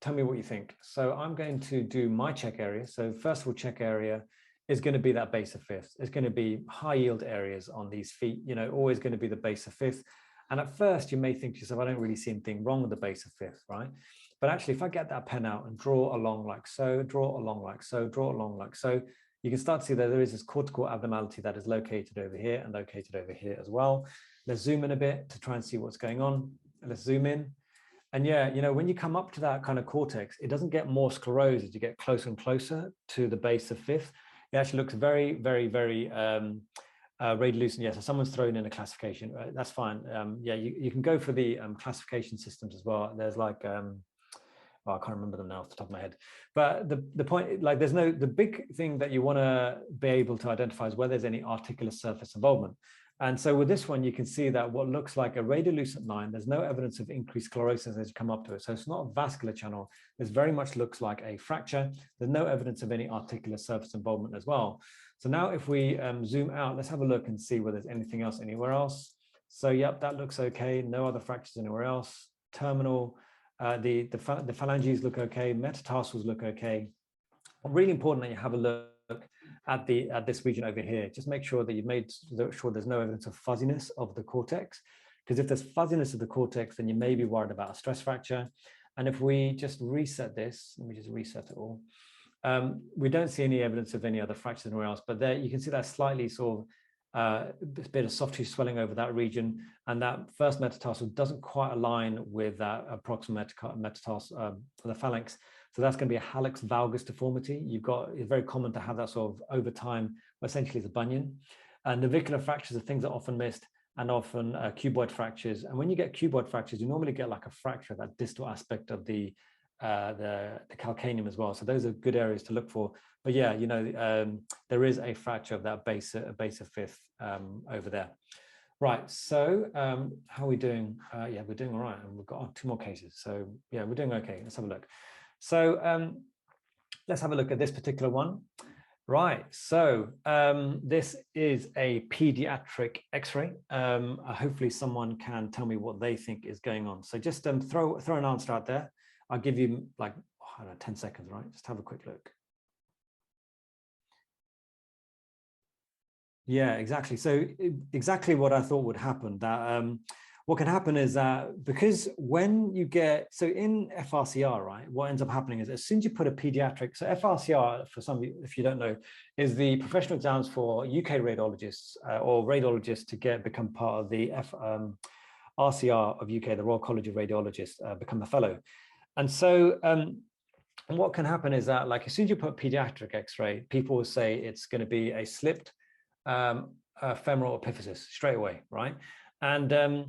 Tell me what you think. So I'm going to do my check area. So first of all, check area is going to be that base of fifth. It's going to be high yield areas on these feet, always going to be the base of fifth. And at first you may think to yourself, I don't really see anything wrong with the base of fifth, right? But actually, if I get that pen out and draw along like so, draw along like so, draw along like so, you can start to see that there is this cortical abnormality that is located over here and located over here as well. Let's zoom in a bit to try and see what's going on. Let's zoom in. And yeah, when you come up to that kind of cortex, it doesn't get more sclerosed as you get closer and closer to the base of fifth. It actually looks very, very, very radiolucent. Yeah, so someone's thrown in a classification. That's fine. Yeah, you can go for the classification systems as well. There's like, well, I can't remember them now off the top of my head. But the point, like, the big thing that you want to be able to identify is whether there's any articular surface involvement. And so with this one, you can see that what looks like a radiolucent line, there's no evidence of increased sclerosis as you come up to it. So it's not a vascular channel. This very much looks like a fracture. There's no evidence of any articular surface involvement as well. So now if we zoom out, let's have a look and see whether there's anything else anywhere else. So yep, that looks okay. No other fractures anywhere else. Terminal, the phalanges look okay. Metatarsals look okay. Really important that you have a look at this region over here. Just make sure that you've made sure there's no evidence of fuzziness of the cortex, because if there's fuzziness of the cortex, then you may be worried about a stress fracture. And if we just reset this, let me just reset it all. We don't see any evidence of any other fractures anywhere else, but there you can see that slightly sort of bit of soft tissue swelling over that region, and that first metatarsal doesn't quite align with that proximal metatarsal, the phalanx. So that's going to be a hallux valgus deformity. It's very common to have that sort of over time, essentially it's a bunion. And navicular fractures are things that are often missed, and often cuboid fractures. And when you get cuboid fractures, you normally get like a fracture of that distal aspect of the calcaneum as well. So those are good areas to look for. But yeah, there is a fracture of that base of fifth over there. Right, so how are we doing? Yeah, we're doing all right. And we've got 2 more cases. So yeah, we're doing okay. Let's have a look. So let's have a look at this particular one. Right, so this is a pediatric X-ray. Hopefully someone can tell me what they think is going on. So just throw an answer out there. I'll give you like, I don't know, 10 seconds, right? Just have a quick look. Yeah, exactly. So exactly what I thought would happen, that what can happen is that because when you get, so in FRCR, right, what ends up happening is as soon as you put a pediatric, so FRCR, for some of you, if you don't know, is the professional exams for UK radiologists or radiologists to become part of the RCR of UK, the Royal College of Radiologists, become a fellow. And so what can happen is that, like, as soon as you put pediatric X-ray, people will say it's going to be a slipped femoral epiphysis straight away, right? And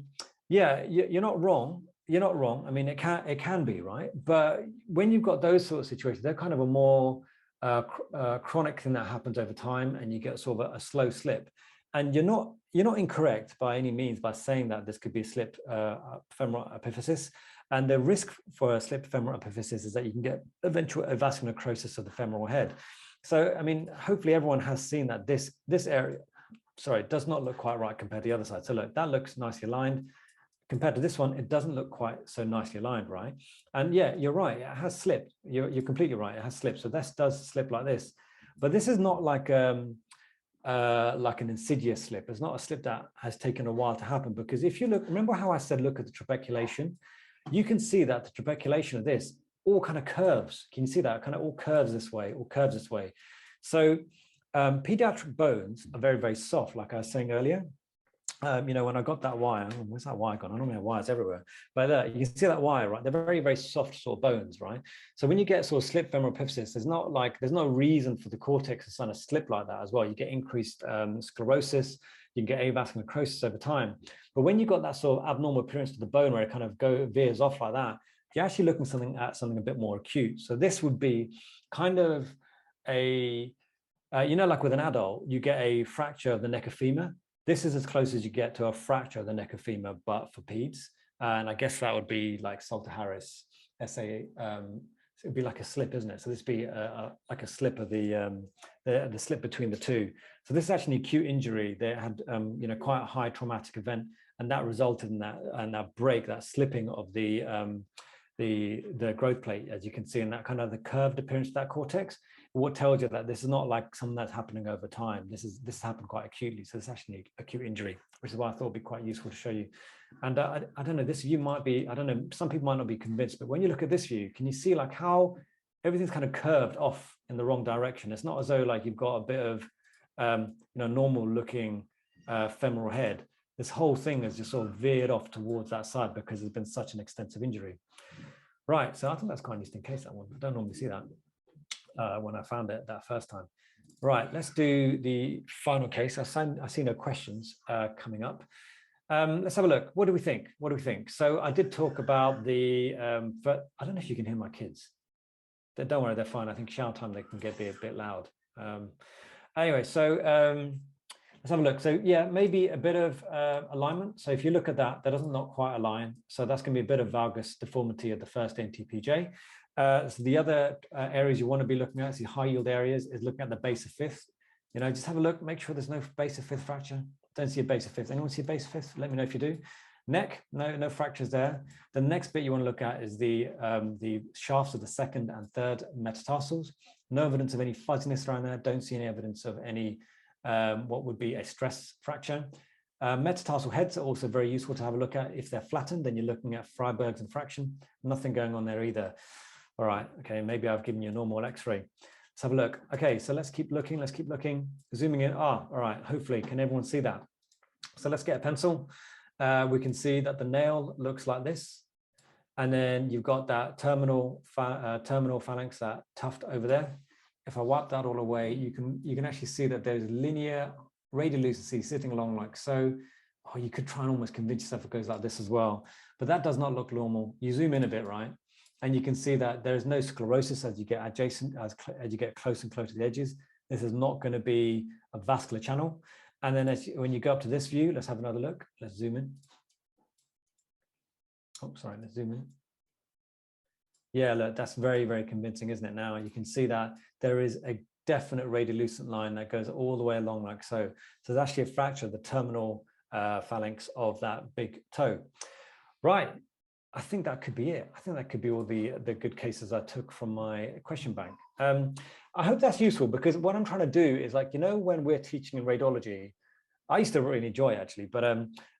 yeah, you're not wrong. You're not wrong. I mean, it can be, right? But when you've got those sort of situations, they're kind of a more chronic thing that happens over time, and you get sort of a slow slip. And you're not incorrect by any means by saying that this could be a slipped femoral epiphysis. And the risk for a slipped femoral epiphysis is that you can get eventual avascular necrosis of the femoral head. So, I mean, hopefully everyone has seen that this area, sorry, does not look quite right compared to the other side. So look, that looks nicely aligned. compared to this one, it doesn't look quite so nicely aligned, right? And yeah, you're right, it has slipped. You're completely right, it has slipped. So this does slip like this, but this is not like an insidious slip. It's not a slip that has taken a while to happen, because if you look, remember how I said, look at the trabeculation, you can see that the trabeculation of this all kind of curves. Can you see that? It kind of all curves this way, all curves this way. So pediatric bones are very, very soft, like I was saying earlier. You know, when I got that wire, oh, where's that wire gone? I normally have wires everywhere, but you can see that wire, right? They're very, very soft sort of bones, right? So when you get sort of slip femoral epiphysis, there's no reason for the cortex to kind of slip like that as well. You get increased sclerosis, you can get avascular necrosis over time. But when you've got that sort of abnormal appearance to the bone where it kind of veers off like that, you're actually looking at something a bit more acute. So this would be kind of a, you know, like with an adult, you get a fracture of the neck of femur. This is as close as you get to a fracture of the neck of femur, but for peds. And I guess that would be like Salter Harris, SA. It'd be like a slip, isn't it? So this would be like a slip of the slip between the two. So this is actually an acute injury. They had, you know, quite a high traumatic event, and that resulted in that break, that slipping of the growth plate, as you can see in that kind of the curved appearance of that cortex. What tells you that this is not like something that's happening over time. This happened quite acutely. So it's actually an acute injury, which is why I thought it'd be quite useful to show you. And I don't know, this view might be, I don't know, some people might not be convinced, but when you look at this view, can you see like how everything's kind of curved off in the wrong direction? It's not as though like you've got a bit of, you know, normal looking femoral head. This whole thing has just sort of veered off towards that side because there's been such an extensive injury. Right, so I think that's quite an interesting case, that one. I don't normally see that when I found it that first time. Right, let's do the final case. I see no questions coming up. Let's have a look. What do we think? What do we think? So I did talk about the, but I don't know if you can hear my kids. Don't worry, they're fine. I think shower time, they can be a bit loud. Anyway, so let's have a look. So yeah, maybe a bit of alignment. So if you look at that, that doesn't not quite align. So that's going to be a bit of valgus deformity at the first NTPJ. So the other areas you want to be looking at, the high yield areas, is looking at the base of fifth. You know, just have a look, make sure there's no base of fifth fracture. Don't see a base of fifth. Anyone see a base of fifth? Let me know if you do. Neck, no fractures there. The next bit you want to look at is the shafts of the second and third metatarsals. No evidence of any fuzziness around there. Don't see any evidence of any what would be a stress fracture. Metatarsal heads are also very useful to have a look at. If they're flattened, then you're looking at Freiberg's and fraction. Nothing going on there either. All right, okay, maybe I've given you a normal X-ray. Let's have a look. Okay, so let's keep looking, zooming in. All right, hopefully, can everyone see that? So let's get a pencil. We can see that the nail looks like this. And then you've got that terminal phalanx, that tuft over there. If I wipe that all away, you can actually see that there's linear radiolucency sitting along like so. Oh, you could try and almost convince yourself it goes like this as well, but that does not look normal. You zoom in a bit, right? And you can see that there is no sclerosis as you get adjacent, as you get close and close to the edges. This is not going to be a vascular channel. And then when you go up to this view, let's have another look. Let's zoom in. Oh, sorry, let's zoom in. Yeah, look, that's very, very convincing, isn't it? Now you can see that there is a definite radiolucent line that goes all the way along like so. So there's actually a fracture of the terminal phalanx of that big toe. Right, I think that could be it. I think that could be all the good cases I took from my question bank. I hope that's useful, because what I'm trying to do is, like, you know, when we're teaching in radiology, I used to really enjoy it actually, but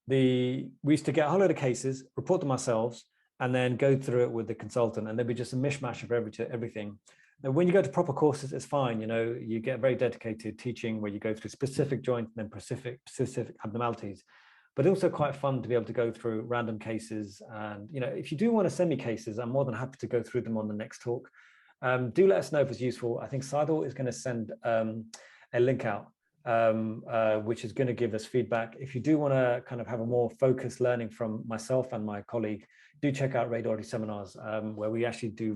we used to get a whole load of cases, report them ourselves, and then go through it with the consultant, and there'd be just a mishmash of everything. Now, when you go to proper courses, it's fine. You know, you get very dedicated teaching where you go through specific joints and then specific abnormalities. But also quite fun to be able to go through random cases. And, you know, if you do want to send me cases, I'm more than happy to go through them on the next talk. Do let us know if it's useful. I think Seidel is going to send a link out, which is going to give us feedback. If you do want to kind of have a more focused learning from myself and my colleague, do check out radiology seminars, where we actually do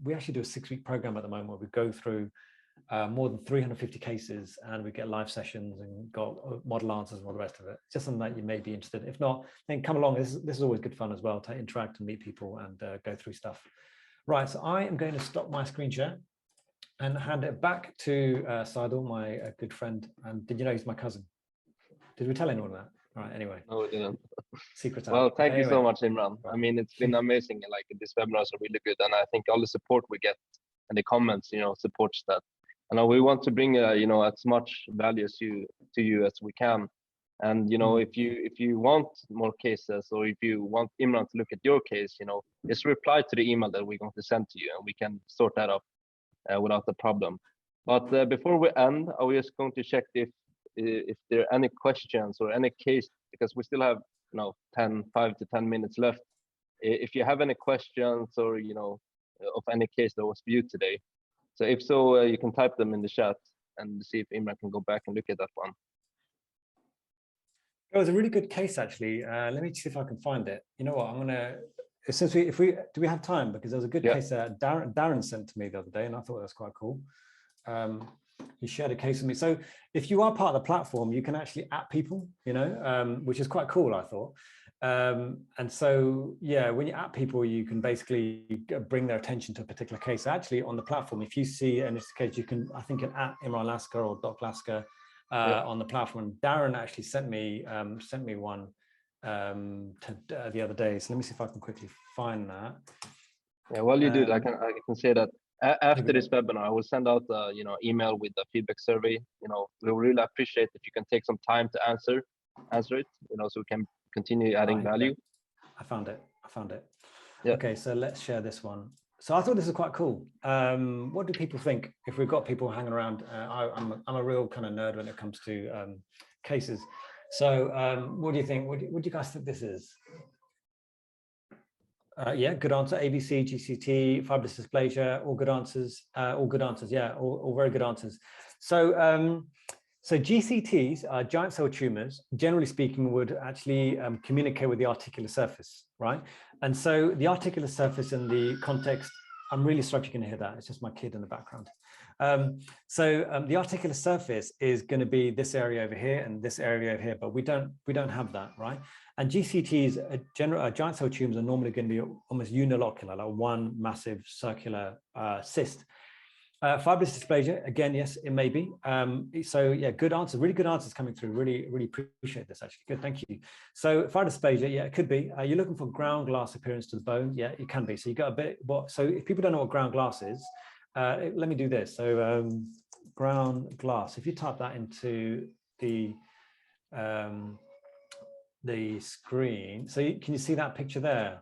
we actually do a 6-week program at the moment where we go through more than 350 cases, and we get live sessions and got model answers and all the rest of it. It's just something that you may be interested in. If not, then come along. This is always good fun as well, to interact and meet people and go through stuff. Right, so I am going to stop my screen share and hand it back to Seidel, my good friend. And did you know he's my cousin? Did we tell anyone that? Right. Anyway, No, we didn't. secret out. Well, thank you so Anyway. much, Imran. I mean, it's been amazing. Like these webinars are really good, and I think all the support we get and the comments, supports that. And we want to bring, as much value to you as we can. And if you want more cases, or if you want Imran to look at your case, just reply to the email that we're going to send to you, and we can sort that up without a problem. But before we end, I was just going to check if there are any questions or any case, because we still have 5 to 10 minutes left. If you have any questions or of any case that was viewed today, so if so, you can type them in the chat and see if Imran can go back and look at that one. It was a really good case, actually. Let me see if I can find it. You know what? I'm gonna, since do we have time? Because there was a good case that Darren sent to me the other day, and I thought that was quite cool. He shared a case with me. So if you are part of the platform, you can actually @, people, which is quite cool, I thought. And so, yeah, when you @, people, you can basically bring their attention to a particular case. Actually, on the platform, if you see in this case, you can, I think, Imran Lasker or Doc Lasker on the platform. Darren actually sent me one the other day. So let me see if I can quickly find that. Yeah, while you do that, I can say that after this webinar, I will send out email with the feedback survey. We'll really appreciate if you can take some time to answer it, so we can continue adding value. I found it. Yeah. Okay, so let's share this one. So I thought this is quite cool. What do people think if we've got people hanging around? I'm a real kind of nerd when it comes to cases. So what do you think? What do you guys think this is? Yeah, good answer. ABC, GCT, fibrous dysplasia, all good answers. All good answers. Yeah, all very good answers. So, so GCTs, giant cell tumors, generally speaking, would actually communicate with the articular surface, right? And so the articular surface in the context, I'm really sorry if you can hear that. It's just my kid in the background. The articular surface is going to be this area over here and this area over here, but we don't have that, right? And GCTs, giant cell tumors, are normally going to be almost unilocular, like one massive circular cyst. Fibrous dysplasia, again, yes, it may be. So yeah, good answers, really good answers coming through. Really appreciate this, actually. Good, thank you. So fibrous dysplasia, yeah, it could be. You're looking for ground glass appearance to the bone. Yeah, it can be. So you got a bit, so if people don't know what ground glass is, let me do this. So ground glass, if you type that into the screen, so can you see that picture there?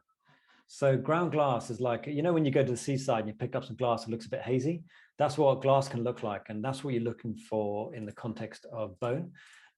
So ground glass is like, when you go to the seaside and you pick up some glass, it looks a bit hazy. That's what glass can look like. And that's what you're looking for in the context of bone.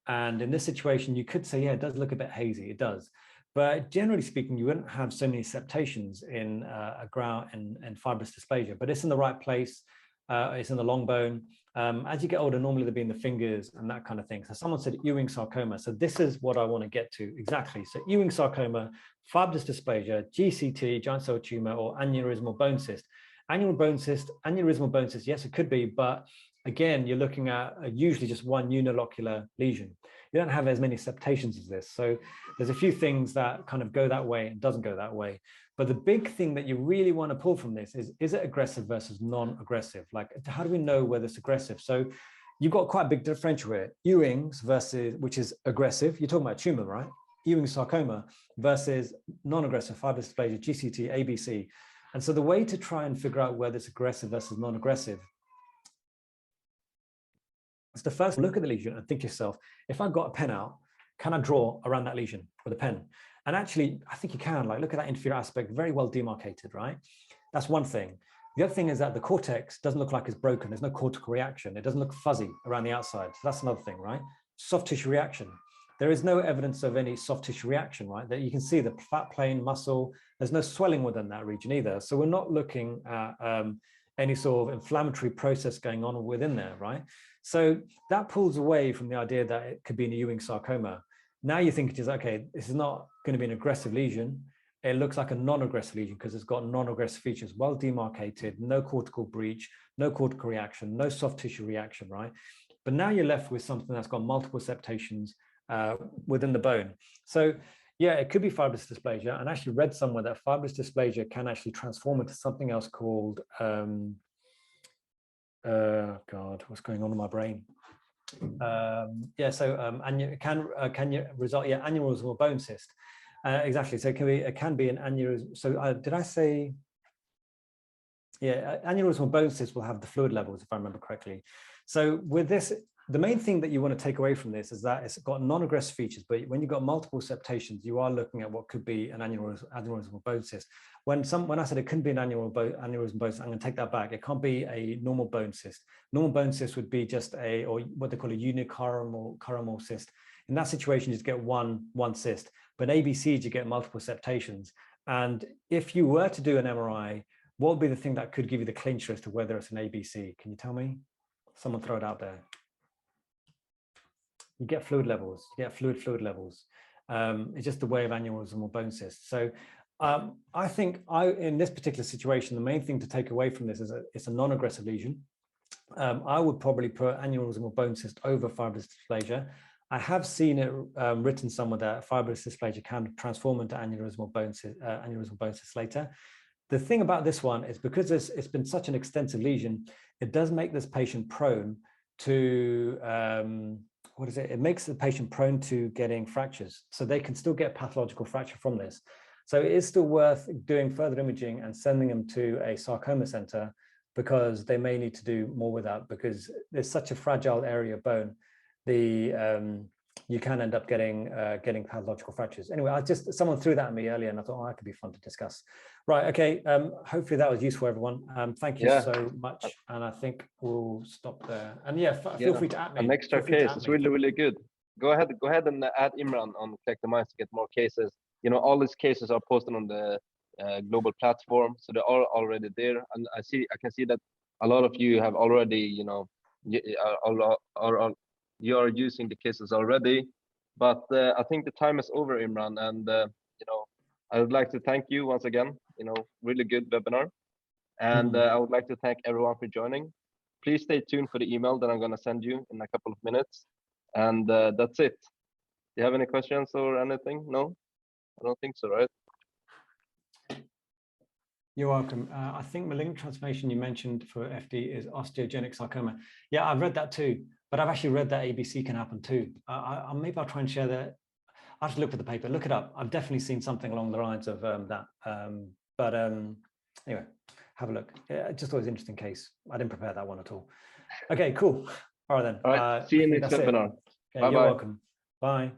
And in this situation, you could say, yeah, it does look a bit hazy. It does. But generally speaking, you wouldn't have so many septations in a ground and fibrous dysplasia, but it's in the right place. It's in the long bone. As you get older, normally they'll be in the fingers and that kind of thing. So someone said Ewing sarcoma. So this is what I want to get to exactly. So Ewing sarcoma, fibrous dysplasia, GCT, giant cell tumor, or aneurysmal bone cyst. Aneurysmal bone cyst, yes, it could be, but again, you're looking at usually just one unilocular lesion. You don't have as many septations as this. So there's a few things that kind of go that way and doesn't go that way. But the big thing that you really want to pull from this is it aggressive versus non-aggressive? Like, how do we know whether it's aggressive? So you've got quite a big differential here. Ewing's versus, which is aggressive. You're talking about tumor, right? Ewing sarcoma versus non-aggressive fibrous dysplasia, GCT, ABC. And so the way to try and figure out whether it's aggressive versus non-aggressive is to first look at the lesion and think to yourself, if I've got a pen out, can I draw around that lesion with a pen? And actually, I think you can. Like, look at that inferior aspect, very well demarcated, right? That's one thing. The other thing is that the cortex doesn't look like it's broken. There's no cortical reaction. It doesn't look fuzzy around the outside. So that's another thing, right? Soft tissue reaction. There is no evidence of any soft tissue reaction, right? That you can see the fat plane, muscle, there's no swelling within that region either. So we're not looking at any sort of inflammatory process going on within there, right? So that pulls away from the idea that it could be an Ewing sarcoma. Now you think it is, okay, this is not going to be an aggressive lesion. It looks like a non-aggressive lesion because it's got non-aggressive features, well demarcated, no cortical breach, no cortical reaction, no soft tissue reaction, right? But now you're left with something that's got multiple septations within the bone. So yeah, it could be fibrous dysplasia. And I actually read somewhere that fibrous dysplasia can actually transform into something else called, God, what's going on in my brain? Yeah, so can you result? Yeah, aneurysm or bone cyst. Exactly. So it can be an aneurysm. So did I say? Yeah, aneurysm or bone cyst will have the fluid levels, if I remember correctly. So with this, the main thing that you want to take away from this is that it's got non-aggressive features, but when you've got multiple septations, you are looking at what could be an aneurysm or bone cyst. When I said it couldn't be an aneurysm bone cyst, I'm going to take that back. It can't be a normal bone cyst. Normal bone cyst would be just or what they call a unicameral cyst. In that situation, you just get one cyst. But ABCs, you get multiple septations. And if you were to do an MRI, what would be the thing that could give you the clincher as to whether it's an ABC? Can you tell me? Someone throw it out there. You get fluid levels, you get fluid levels. It's just the way of aneurysm or bone cyst. So I think in this particular situation, the main thing to take away from this is it's a non-aggressive lesion. I would probably put aneurysm or bone cyst over fibrous dysplasia. I have seen it written somewhere that fibrous dysplasia can transform into aneurysm or bone cyst later. The thing about this one is because it's been such an extensive lesion, it does make this patient prone to, it makes the patient prone to getting fractures. So they can still get pathological fracture from this. So it is still worth doing further imaging and sending them to a sarcoma center because they may need to do more with that because there's such a fragile area of bone. You can end up getting pathological fractures. Anyway, someone threw that at me earlier and I thought, oh, that could be fun to discuss. Right, okay, hopefully that was useful, everyone. Thank you so much. And I think we'll stop there. And feel free to add me. An extra case is really, really good. Go ahead and add Imran on Collect the Minds to get more cases. You know, all these cases are posted on the global platform, so they're all already there. And I can see that a lot of you have already, you know, you are using the cases already, but I think the time is over, Imran, and you know, I would like to thank you once again. You know, really good webinar, and I would like to thank everyone for joining. Please stay tuned for the email that I'm going to send you in a couple of minutes, and that's it. Do you have any questions or anything? No, I don't think so, right? You're welcome. I think malignant transformation you mentioned for FD is osteogenic sarcoma. Yeah, I've read that too. But I've actually read that ABC can happen too. Maybe I'll try and share that. I'll have to look at the paper, look it up. I've definitely seen something along the lines of that. Anyway, have a look. Yeah, just always an interesting case. I didn't prepare that one at all. Okay, cool. All right then. All right, see you next webinar. Okay, you're welcome. Bye.